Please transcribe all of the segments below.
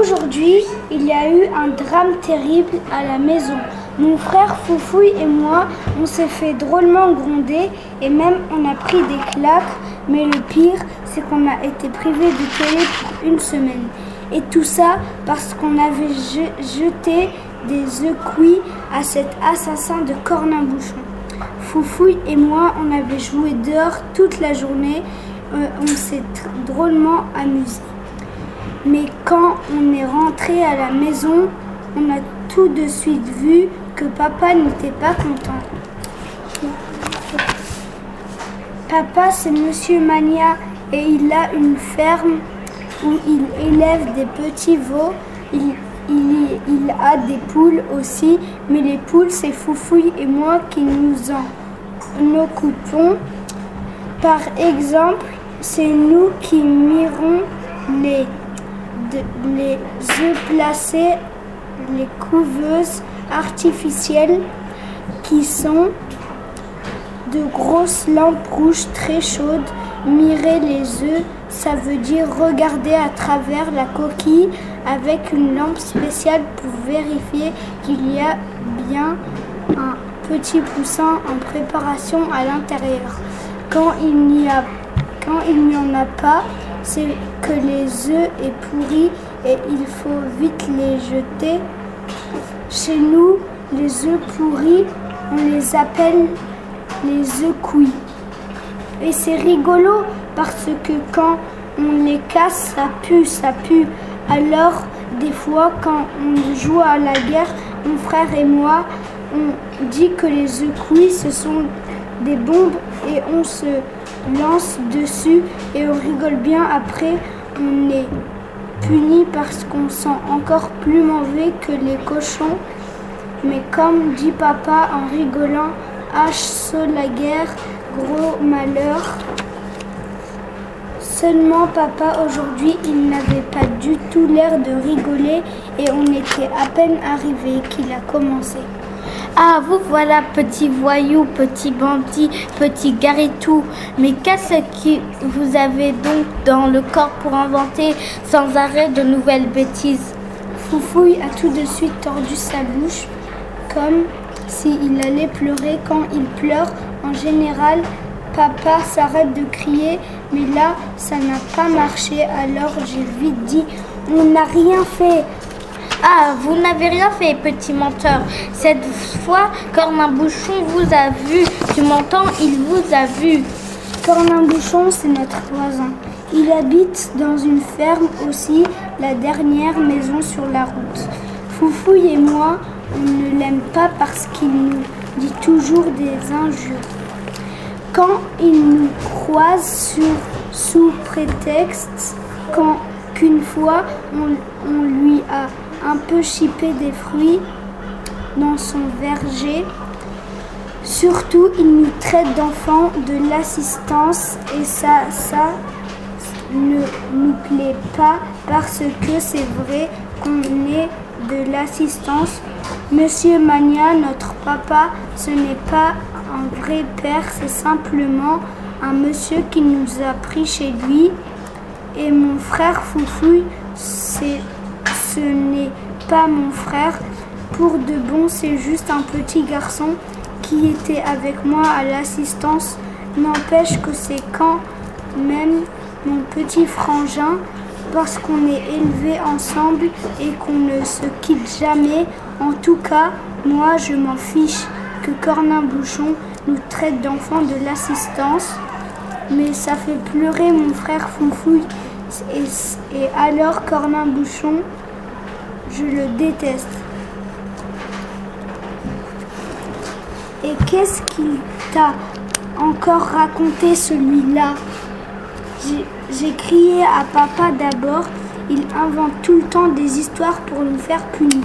Aujourd'hui, il y a eu un drame terrible à la maison. Mon frère Foufouille et moi, on s'est fait drôlement gronder et même on a pris des claques. Mais le pire, c'est qu'on a été privé de télé pour une semaine. Et tout ça parce qu'on avait jeté des œufs cuits à cet assassin de Cornabouchon. Foufouille et moi, on avait joué dehors toute la journée. On s'est drôlement amusé. Mais quand on est rentré à la maison, on a tout de suite vu que papa n'était pas content. Papa, c'est Monsieur Mania et il a une ferme où il élève des petits veaux. Il a des poules aussi, mais les poules, c'est Foufouille et moi qui nous en occupons. Par exemple, c'est nous qui mirons les œufs placés, les couveuses artificielles qui sont de grosses lampes rouges très chaudes. Mirer les œufs, ça veut dire regarder à travers la coquille avec une lampe spéciale pour vérifier qu'il y a bien un petit poussin en préparation à l'intérieur. Quand il n'y en a pas, c'est que les œufs est pourris et il faut vite les jeter. Chez nous, les œufs pourris, on les appelle les œufs cuits. Et c'est rigolo parce que quand on les casse, ça pue. Alors, des fois, quand on joue à la guerre, mon frère et moi, on dit que les œufs cuits, ce sont des bombes et on se lance dessus et on rigole bien. Après, on est puni parce qu'on sent encore plus mauvais que les cochons. Mais comme dit papa en rigolant, H saut la guerre, gros malheur. Seulement papa, aujourd'hui, il n'avait pas du tout l'air de rigoler et on était à peine arrivé qu'il a commencé. Ah, vous voilà, petit voyou, petit bandit, petit garitou. Mais qu'est-ce que vous avez donc dans le corps pour inventer sans arrêt de nouvelles bêtises? Foufouille a tout de suite tordu sa bouche, comme s'il allait pleurer. Quand il pleure, en général, papa s'arrête de crier, mais là, ça n'a pas marché. Alors j'ai vite dit, on n'a rien fait. Ah, vous n'avez rien fait, petit menteur. Cette fois, Cornabouchon vous a vu. Tu m'entends? Il vous a vu. Cornabouchon, c'est notre voisin. Il habite dans une ferme aussi, la dernière maison sur la route. Foufouille et moi, on ne l'aime pas parce qu'il nous dit toujours des injures. Quand il nous croise sous prétexte qu'une fois, on lui a un peu chipé des fruits dans son verger. Surtout, il nous traite d'enfants de l'assistance et ça ne nous plaît pas parce que c'est vrai qu'on est de l'assistance. Monsieur Mania, notre papa, ce n'est pas un vrai père, c'est simplement un monsieur qui nous a pris chez lui. Et mon frère Foufouille, ce n'est pas mon frère. Pour de bon, c'est juste un petit garçon qui était avec moi à l'assistance. N'empêche que c'est quand même mon petit frangin parce qu'on est élevés ensemble et qu'on ne se quitte jamais. En tout cas, moi je m'en fiche que Cornabouchon nous traite d'enfants de l'assistance. Mais ça fait pleurer mon frère Foufouille. Et alors Cornabouchon, je le déteste. Et qu'est-ce qu'il t'a encore raconté celui-là? J'ai crié à papa d'abord. Il invente tout le temps des histoires pour nous faire punir.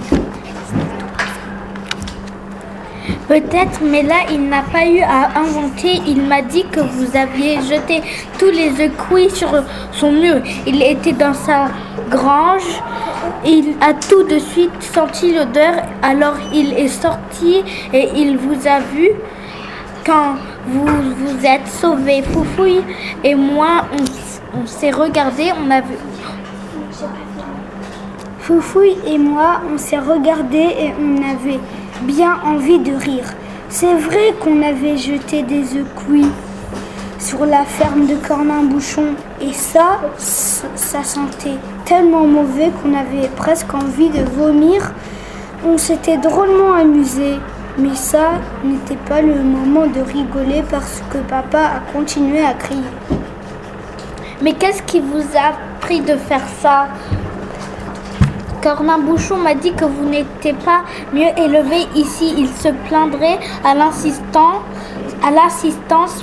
Peut-être, mais là, il n'a pas eu à inventer. Il m'a dit que vous aviez jeté tous les œufs cuits sur son mur. Il était dans sa grange. Il a tout de suite senti l'odeur. Alors, il est sorti et il vous a vu. Quand vous vous êtes sauvés, Foufouille et moi, on s'est regardés. On a vu... Foufouille et moi, on s'est regardés et on avait bien envie de rire. C'est vrai qu'on avait jeté des œufs cuits sur la ferme de Cornin-Bouchon et ça sentait tellement mauvais qu'on avait presque envie de vomir. On s'était drôlement amusés, mais ça n'était pas le moment de rigoler parce que papa a continué à crier. Mais qu'est-ce qui vous a pris de faire ça? Cornin-Bouchon m'a dit que vous n'étiez pas mieux élevé ici. Il se plaindrait à l'assistance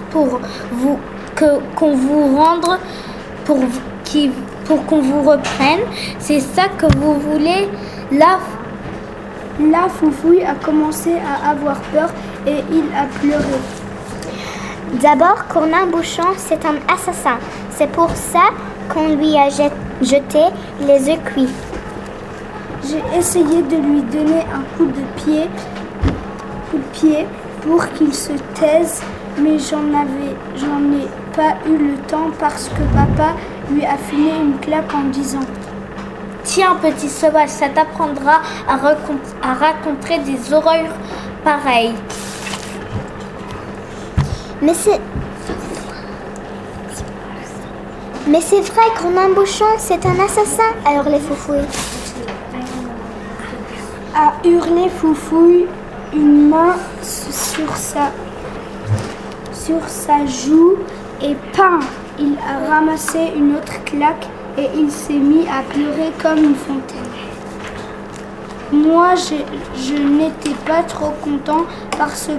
pour qu'on vous rende, pour qu'on vous reprenne. C'est ça que vous voulez? Là, Foufouille a commencé à avoir peur et il a pleuré. D'abord, Cornin-Bouchon, c'est un assassin. C'est pour ça qu'on lui a jeté les œufs cuits. J'ai essayé de lui donner un coup de pied pour qu'il se taise, mais j'en ai pas eu le temps parce que papa lui a filé une claque en disant « Tiens, petit sauvage, ça t'apprendra à raconter des horreurs pareilles. » Mais c'est vrai, Cornin-Bouchon, c'est un assassin, alors les foufouilles. A hurlé Foufouille, une main sur sa joue et pam, il a ramassé une autre claque et il s'est mis à pleurer comme une fontaine. Moi, je n'étais pas trop content parce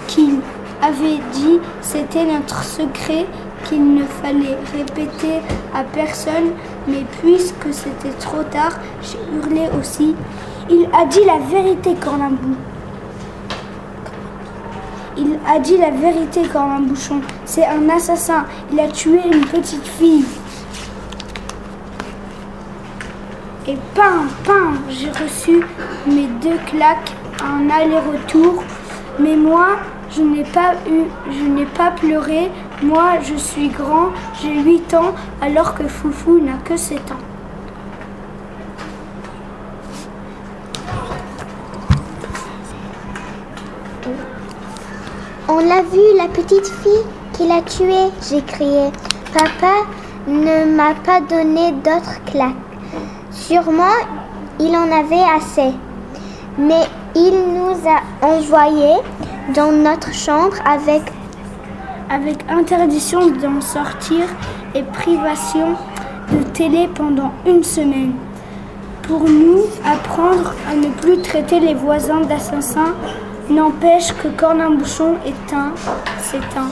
qu'il avait dit c'était notre secret qu'il ne fallait répéter à personne, mais puisque c'était trop tard, j'ai hurlé aussi. Il a dit la vérité, Cornin-Bouchon. Il a dit la vérité, Cornin-Bouchon. C'est un assassin. Il a tué une petite fille. Et pam, j'ai reçu mes 2 claques, un aller-retour. Mais moi, je n'ai pas pleuré. Moi, je suis grand, j'ai 8 ans, alors que Foufou n'a que 7 ans. On l'a vu, la petite fille qui l'a tuée, j'ai crié. Papa ne m'a pas donné d'autres claques. Sûrement, il en avait assez. Mais il nous a envoyés dans notre chambre avec interdiction d'en sortir et privation de télé pendant 1 semaine. Pour nous apprendre à ne plus traiter les voisins d'assassins, n'empêche que Cornin-Bouchon c'est un